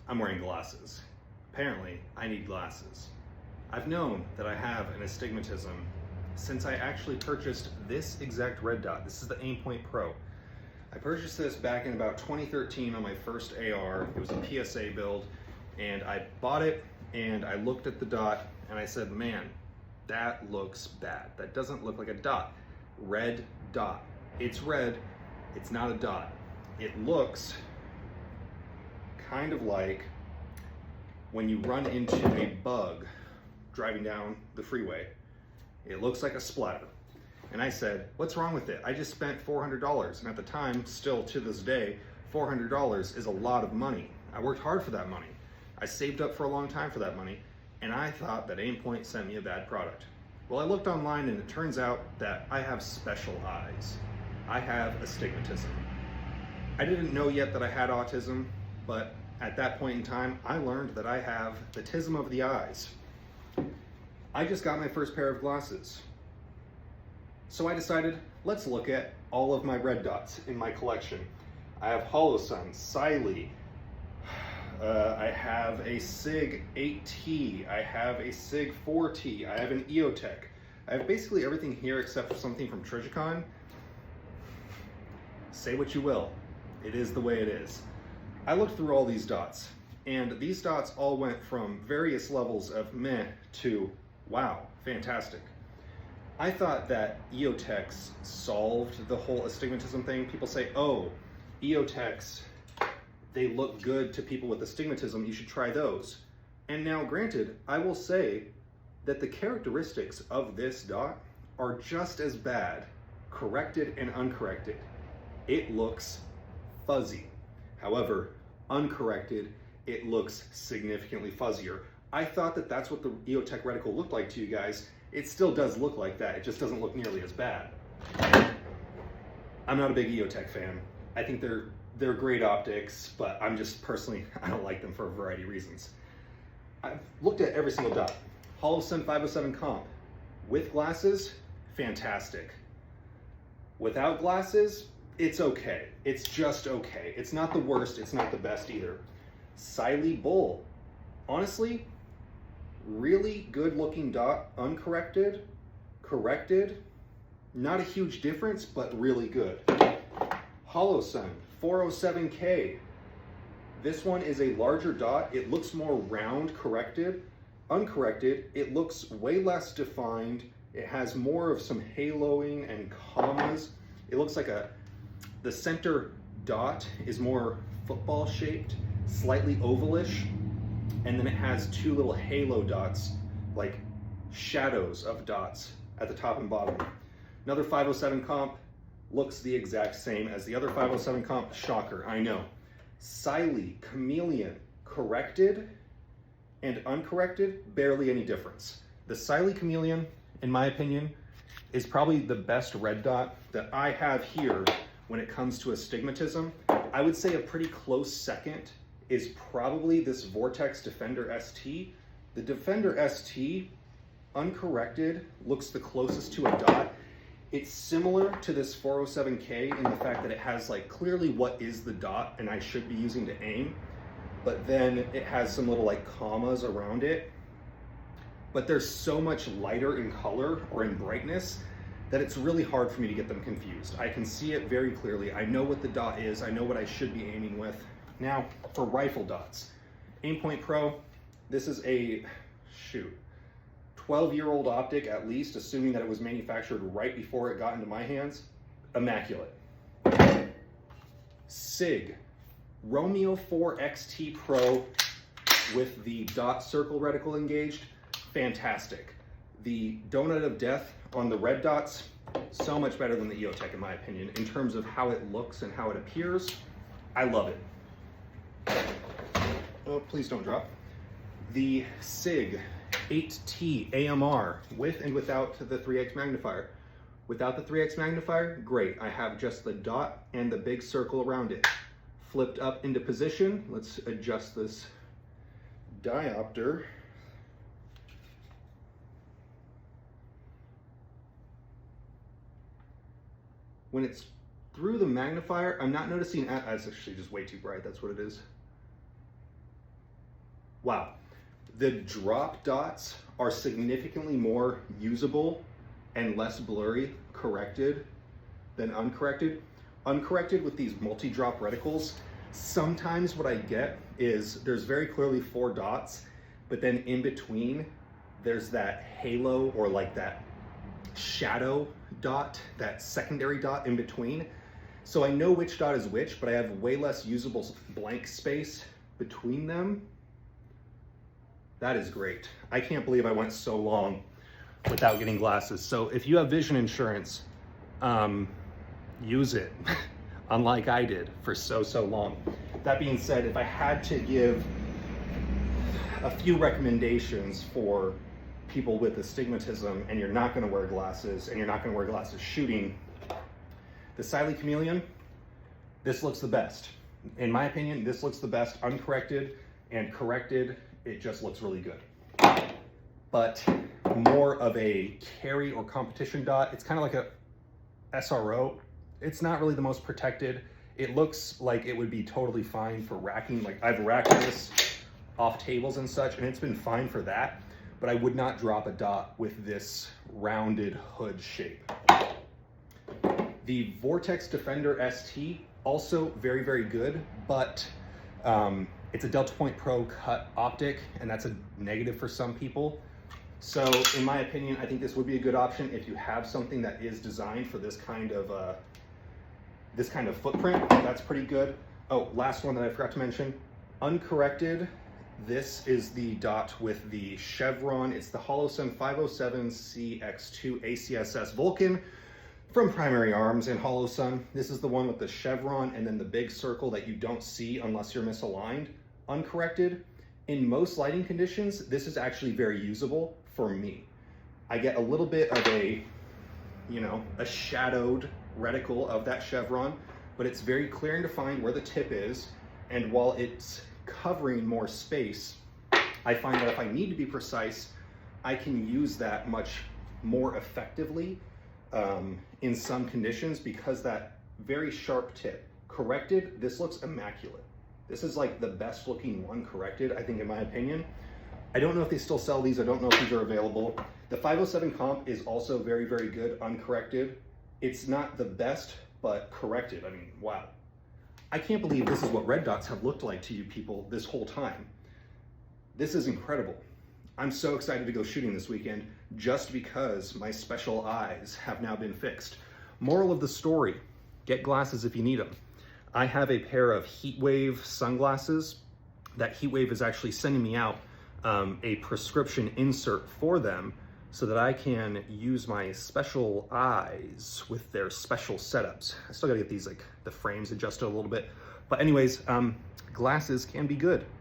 I'm wearing glasses. Apparently, I need glasses. I've known that I have an astigmatism since I actually purchased this exact red dot. This is the Aimpoint Pro. I purchased this back in about 2013 on my first AR. It was a PSA build, and I bought it and I looked at the dot and I said, man, that looks bad. That doesn't look like a dot. Red dot. It's red, it's not a dot. It looks kind of like when you run into a bug driving down the freeway. It looks like a splatter. And I said, what's wrong with it? I just spent $400. And at the time, still to this day, $400 is a lot of money. I worked hard for that money. I saved up for a long time for that money. And I thought that Aimpoint sent me a bad product. Well, I looked online and it turns out that I have special eyes. I have astigmatism. I didn't know yet that I had autism, but at that point in time, I learned that I have the tism of the eyes. I just got my first pair of glasses. So I decided, let's look at all of my red dots in my collection. I have holosun, Cyelee, I have a SIG 8T, I have a SIG 4T, I have an eotech. I have basically everything here except for something from Trigicon. Say what you will, it is the way it is. I looked through all these dots, and these dots all went from various levels of meh to wow, fantastic. I thought that eotechs solved the whole astigmatism thing. People say, oh, eotechs, they look good to people with astigmatism, you should try those. And now granted, I will say that the characteristics of this dot are just as bad, corrected and uncorrected. It looks fuzzy. However, uncorrected, it looks significantly fuzzier. I thought that that's what the eotech reticle looked like to you guys. It still does look like that, it just doesn't look nearly as bad. I'm not a big eotech fan. I think they're great optics, but I'm just personally, I don't like them for a variety of reasons. I've looked at every single dot. holosun 507 comp. With glasses, fantastic. Without glasses, it's okay. It's just okay. It's not the worst, it's not the best either. Cyelee bull. Honestly, really good looking dot, uncorrected, corrected, not a huge difference, but really good. Holosun 407K. This one is a larger dot. It looks more round, corrected. Uncorrected, it looks way less defined. It has more of some haloing and commas. It looks like the center dot is more football shaped, slightly ovalish, and then it has two little halo dots, like shadows of dots at the top and bottom. Another 507 comp looks the exact same as the other 507 comp. Shocker, I know. Cyelee, chameleon, corrected and uncorrected, barely any difference. The Cyelee chameleon, in my opinion, is probably the best red dot that I have here when it comes to astigmatism. I would say a pretty close second is probably this Vortex Defender ST. The Defender ST, uncorrected, looks the closest to a dot. It's similar to this 407K in the fact that it has like clearly what is the dot and I should be using to aim, but then it has some little like commas around it. But they're so much lighter in color or in brightness that it's really hard for me to get them confused. I can see it very clearly. I know what the dot is. I know what I should be aiming with. Now, for rifle dots, Aimpoint Pro, this is a, 12-year-old optic at least, assuming that it was manufactured right before it got into my hands. Immaculate. SIG, Romeo 4 XT Pro with the dot circle reticle engaged, fantastic. The donut of death on the red dots, so much better than the eotech in my opinion, in terms of how it looks and how it appears. I love it. Oh, please don't drop. The SIG 8T AMR with and without the 3x magnifier. Without the 3x magnifier, great. I have just the dot and the big circle around it. Flipped up into position. Let's adjust this diopter. When it's through the magnifier, I'm not noticing, that's actually just way too bright, that's what it is. wow. The drop dots are significantly more usable and less blurry corrected than uncorrected. Uncorrected with these multi-drop reticles, sometimes what I get is there's very clearly 4 dots, but then in between there's that halo or like that shadow dot, that secondary dot in between. So I know which dot is which, but I have way less usable blank space between them. That is great. I can't believe I went so long without getting glasses. So if you have vision insurance, use it, unlike I did for so long. That being said, if I had to give a few recommendations for people with astigmatism and you're not gonna wear glasses and you're not gonna wear glasses shooting, the Cyelee chameleon, this looks the best. In my opinion, this looks the best uncorrected, and corrected, it just looks really good. But more of a carry or competition dot, it's kind of like a SRO. It's not really the most protected. It looks like it would be totally fine for racking. Like I've racked this off tables and such, and it's been fine for that, but I would not drop a dot with this rounded hood shape. The Vortex Defender ST, also very good, but it's a Delta Point Pro cut optic, and that's a negative for some people. So in my opinion, I think this would be a good option if you have something that is designed for this kind of footprint. That's pretty good. Oh, last one that I forgot to mention, uncorrected. This is the dot with the chevron. It's the holosun 507CX2 acss Vulcan from Primary Arms in holosun. This is the one with the chevron and then the big circle that you don't see unless you're misaligned. Uncorrected. In most lighting conditions, this is actually very usable for me. I get a little bit of a shadowed reticle of that chevron, but it's very clear and defined where the tip is. And while it's covering more space, I find that if I need to be precise, I can use that much more effectively in some conditions because that very sharp tip. Corrected, this looks immaculate. This is like the best looking one corrected, I think, in my opinion. I don't know if they still sell these. I don't know if these are available. The 507 comp is also very good uncorrected. It's not the best, but corrected. I mean, wow. I can't believe this is what red dots have looked like to you people this whole time. This is incredible. I'm so excited to go shooting this weekend just because my special eyes have now been fixed. Moral of the story, get glasses if you need them. I have a pair of Heatwave sunglasses. That Heatwave is actually sending me out a prescription insert for them so that I can use my special eyes with their special setups. I still gotta get these, like the frames adjusted a little bit. But anyways, glasses can be good.